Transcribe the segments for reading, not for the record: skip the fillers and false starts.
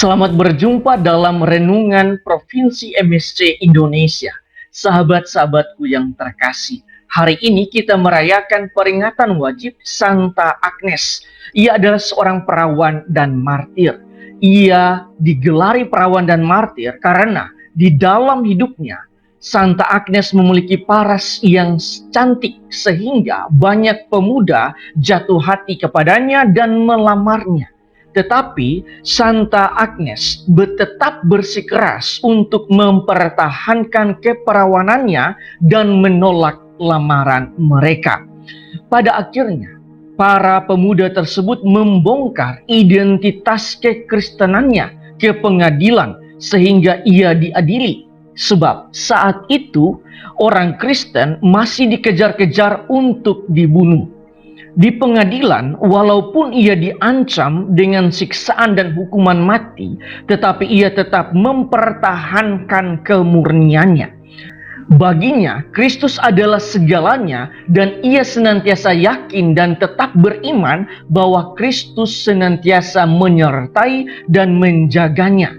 Selamat berjumpa dalam Renungan Provinsi MSC Indonesia. Sahabat-sahabatku yang terkasih, hari ini kita merayakan peringatan wajib Santa Agnes. Ia adalah seorang perawan dan martir. Ia digelari perawan dan martir karena di dalam hidupnya Santa Agnes memiliki paras yang cantik sehingga banyak pemuda jatuh hati kepadanya dan melamarnya. Tetapi Santa Agnes tetap bersikeras untuk mempertahankan keperawanannya dan menolak lamaran mereka. Pada akhirnya, para pemuda tersebut membongkar identitas kekristenannya ke pengadilan sehingga ia diadili. Sebab saat itu orang Kristen masih dikejar-kejar untuk dibunuh. Di pengadilan, walaupun ia diancam dengan siksaan dan hukuman mati, tetapi ia tetap mempertahankan kemurniannya. Baginya, Kristus adalah segalanya dan ia senantiasa yakin dan tetap beriman bahwa Kristus senantiasa menyertai dan menjaganya.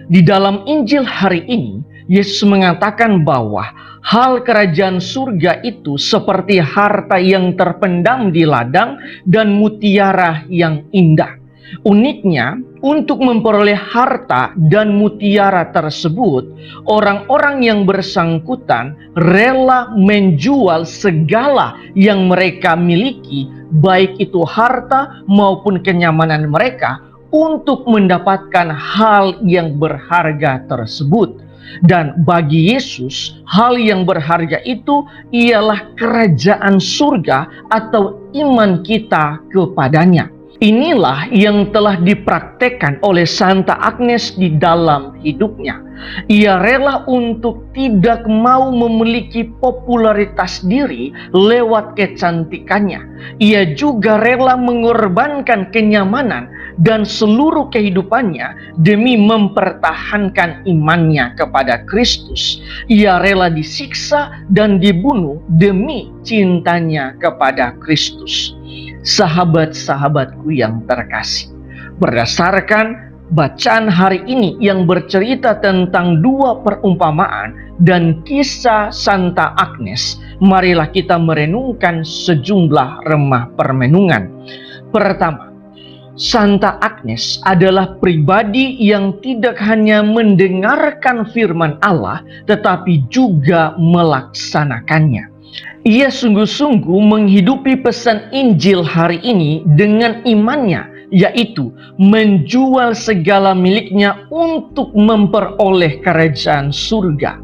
Di dalam Injil hari ini, Yesus mengatakan bahwa hal kerajaan surga itu seperti harta yang terpendam di ladang dan mutiara yang indah. Uniknya, untuk memperoleh harta dan mutiara tersebut, orang-orang yang bersangkutan rela menjual segala yang mereka miliki, baik itu harta maupun kenyamanan mereka, untuk mendapatkan hal yang berharga tersebut. Dan bagi Yesus, hal yang berharga itu ialah kerajaan surga atau iman kita kepadanya. Inilah yang telah dipraktekkan oleh Santa Agnes di dalam hidupnya. Ia rela untuk tidak mau memiliki popularitas diri lewat kecantikannya. Ia juga rela mengorbankan kenyamanan dan seluruh kehidupannya demi mempertahankan imannya kepada Kristus. Ia rela disiksa dan dibunuh demi cintanya kepada Kristus. Sahabat-sahabatku yang terkasih, berdasarkan bacaan hari ini yang bercerita tentang dua perumpamaan dan kisah Santa Agnes, marilah kita merenungkan sejumlah remah permenungan. Pertama, Santa Agnes adalah pribadi yang tidak hanya mendengarkan firman Allah, tetapi juga melaksanakannya. Ia sungguh-sungguh menghidupi pesan Injil hari ini dengan imannya, yaitu menjual segala miliknya untuk memperoleh kerajaan surga.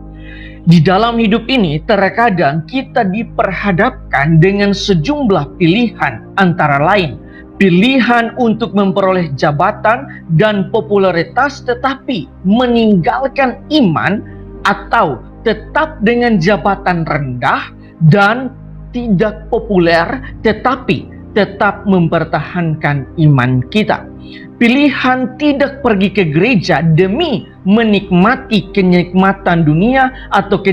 Di dalam hidup ini, terkadang kita diperhadapkan dengan sejumlah pilihan, antara lain pilihan untuk memperoleh jabatan dan popularitas tetapi meninggalkan iman, atau tetap dengan jabatan rendah dan tidak populer tetapi tetap mempertahankan iman kita. Pilihan tidak pergi ke gereja demi menikmati kenikmatan dunia atau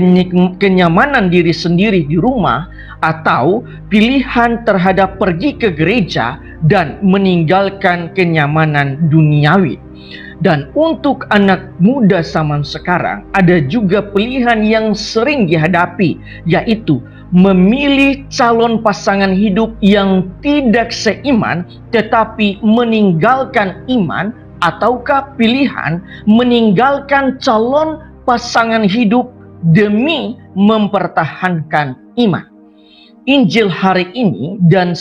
kenyamanan diri sendiri di rumah, atau pilihan terhadap pergi ke gereja dan meninggalkan kenyamanan duniawi. Dan untuk anak muda zaman sekarang, ada juga pilihan yang sering dihadapi, yaitu memilih calon pasangan hidup yang tidak seiman tetapi meninggalkan iman, ataukah pilihan meninggalkan calon pasangan hidup demi mempertahankan iman. Injil hari ini dan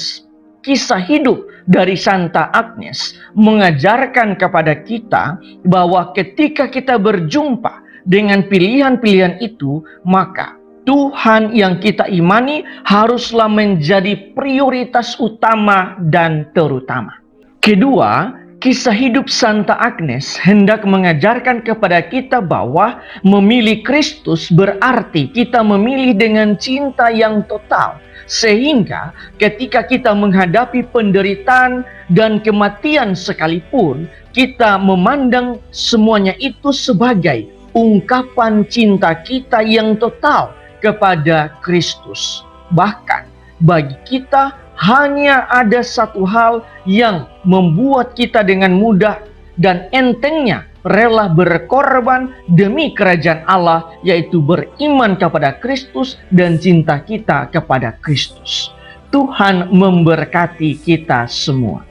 kisah hidup dari Santa Agnes mengajarkan kepada kita bahwa ketika kita berjumpa dengan pilihan-pilihan itu, maka Tuhan yang kita imani haruslah menjadi prioritas utama dan terutama. Kedua, kisah hidup Santa Agnes hendak mengajarkan kepada kita bahwa memilih Kristus berarti kita memilih dengan cinta yang total. Sehingga ketika kita menghadapi penderitaan dan kematian sekalipun, kita memandang semuanya itu sebagai ungkapan cinta kita yang total kepada Kristus. Bahkan bagi kita hanya ada satu hal yang membuat kita dengan mudah dan entengnya rela berkorban demi kerajaan Allah, yaitu beriman kepada Kristus dan cinta kita kepada Kristus. Tuhan memberkati kita semua.